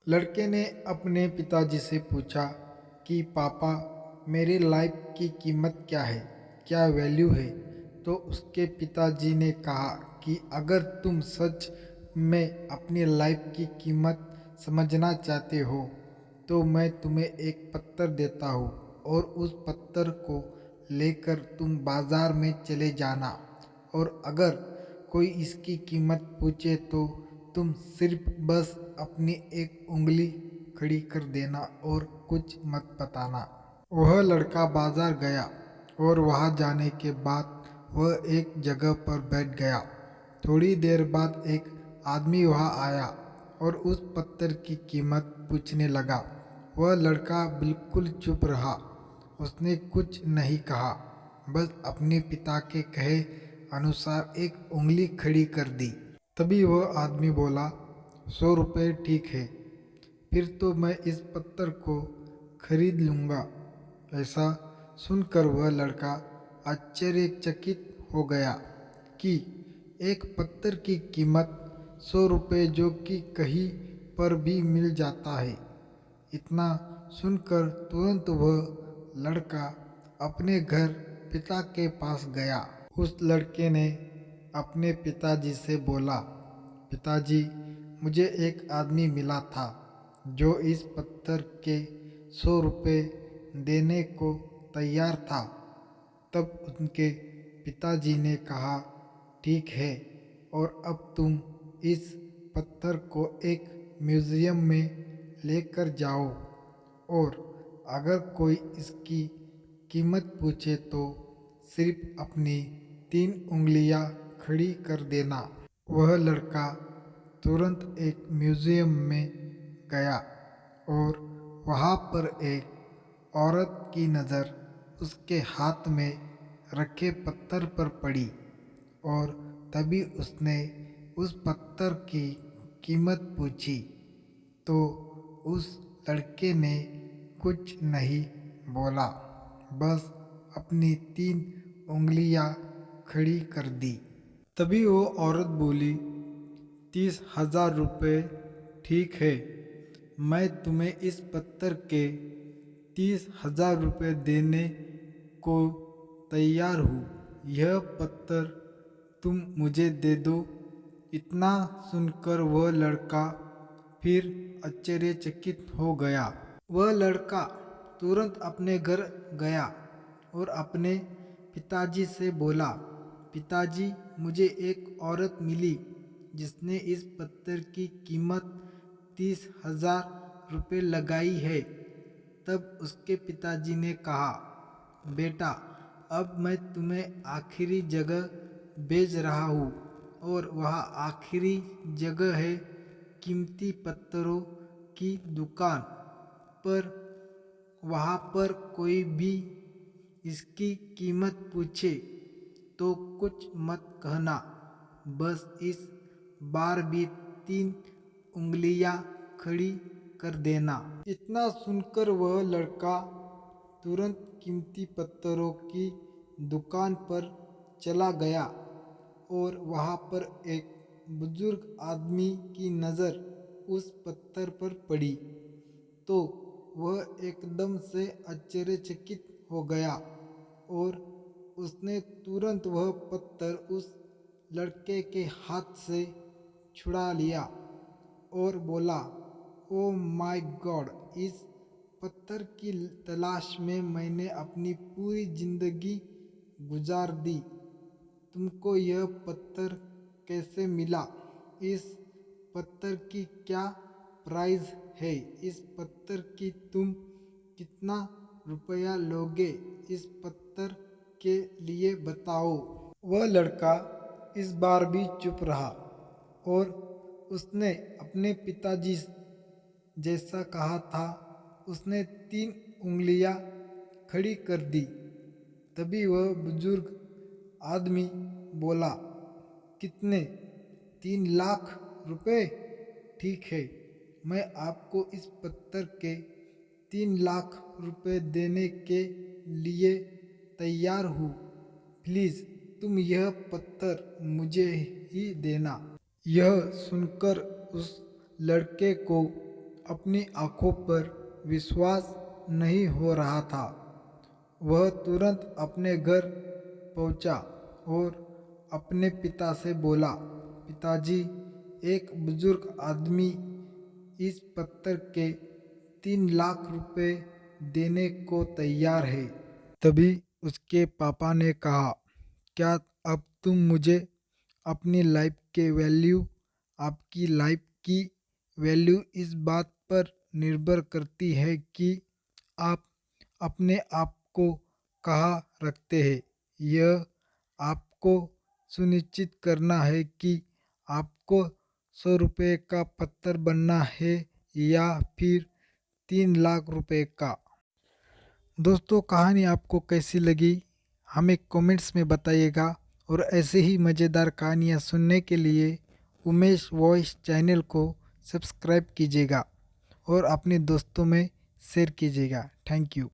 लड़के ने अपने पिताजी से पूछा कि पापा, मेरे लाइफ की कीमत क्या है, क्या वैल्यू है। तो उसके पिताजी ने कहा कि अगर तुम सच में अपनी लाइफ की कीमत समझना चाहते हो तो मैं तुम्हें एक पत्थर देता हूँ और उस पत्थर को लेकर तुम बाजार में चले जाना, और अगर कोई इसकी कीमत पूछे तो तुम सिर्फ बस अपनी एक उंगली खड़ी कर देना और कुछ मत बताना। वह लड़का बाजार गया और वहां जाने के बाद वह एक जगह पर बैठ गया। थोड़ी देर बाद एक आदमी वहां आया और उस पत्थर की कीमत पूछने लगा। वह लड़का बिल्कुल चुप रहा। उसने कुछ नहीं कहा, बस अपने पिता के कहे अनुसार एक उंगली खड़ी कर दी। तभी वह आदमी बोला, 100 रुपये ठीक है, फिर तो मैं इस पत्थर को खरीद लूँगा। ऐसा सुनकर वह लड़का आश्चर्यचकित हो गया कि एक पत्थर की कीमत 100 रुपये, जो कि कहीं पर भी मिल जाता है। इतना सुनकर तुरंत वह लड़का अपने घर पिता के पास गया। उस लड़के ने अपने पिताजी से बोला, पिताजी, मुझे एक आदमी मिला था जो इस पत्थर के 100 रुपये देने को तैयार था। तब उनके पिताजी ने कहा, ठीक है, और अब तुम इस पत्थर को एक म्यूजियम में लेकर जाओ, और अगर कोई इसकी कीमत पूछे तो सिर्फ अपनी 3 उंगलियां खड़ी कर देना। वह लड़का तुरंत एक म्यूजियम में गया और वहाँ पर एक औरत की नज़र उसके हाथ में रखे पत्थर पर पड़ी, और तभी उसने उस पत्थर की कीमत पूछी। तो उस लड़के ने कुछ नहीं बोला, बस अपनी 3 उंगलियां खड़ी कर दी। तभी वो औरत बोली, 30,000 रुपये ठीक है, मैं तुम्हें इस पत्थर के 30,000 रुपये देने को तैयार हूँ। यह पत्थर तुम मुझे दे दो। इतना सुनकर वह लड़का फिर आश्चर्यचकित हो गया। वह लड़का तुरंत अपने घर गया और अपने पिताजी से बोला, पिताजी, मुझे एक औरत मिली जिसने इस पत्थर की कीमत 30,000 रुपये लगाई है। तब उसके पिताजी ने कहा, बेटा, अब मैं तुम्हें आखिरी जगह भेज रहा हूँ, और वह आखिरी जगह है कीमती पत्थरों की दुकान पर। वहाँ पर कोई भी इसकी कीमत पूछे तो कुछ मत कहना, बस इस बार भी 3 उंगलियां खड़ी कर देना। इतना सुनकर वह लड़का तुरंत कीमती पत्थरों की दुकान पर चला गया, और वहाँ पर एक बुजुर्ग आदमी की नज़र उस पत्थर पर पड़ी तो वह एकदम से आश्चर्यचकित हो गया, और उसने तुरंत वह पत्थर उस लड़के के हाथ से छुड़ा लिया और बोला, ओ माय गॉड, इस पत्थर की तलाश में मैंने अपनी पूरी जिंदगी गुजार दी। तुमको यह पत्थर कैसे मिला? इस पत्थर की क्या प्राइस है? इस पत्थर की तुम कितना रुपया लोगे? इस पत्थर के लिए बताओ। वह लड़का इस बार भी चुप रहा, और उसने अपने पिताजी जैसा कहा था, उसने 3 उंगलियां खड़ी कर दी। तभी वह बुजुर्ग आदमी बोला, कितने? 3 लाख रुपए? ठीक है, मैं आपको इस पत्थर के 3 लाख रुपए देने के लिए तैयार हूँ। प्लीज़ तुम यह पत्थर मुझे ही देना। यह सुनकर उस लड़के को अपनी आंखों पर विश्वास नहीं हो रहा था। वह तुरंत अपने घर पहुंचा और अपने पिता से बोला, पिताजी, एक बुजुर्ग आदमी इस पत्थर के 3 लाख रुपए देने को तैयार है। तभी उसके पापा ने कहा, क्या अब तुम मुझे अपनी लाइफ के वैल्यू, आपकी लाइफ की वैल्यू इस बात पर निर्भर करती है कि आप अपने आप को कहाँ रखते हैं। यह आपको सुनिश्चित करना है कि आपको 100 रुपये का पत्थर बनना है या फिर 3 लाख रुपए का। दोस्तों, कहानी आपको कैसी लगी हमें कमेंट्स में बताइएगा, और ऐसे ही मज़ेदार कहानियाँ सुनने के लिए उमेश वॉइस चैनल को सब्सक्राइब कीजिएगा और अपने दोस्तों में शेयर कीजिएगा। Thank you.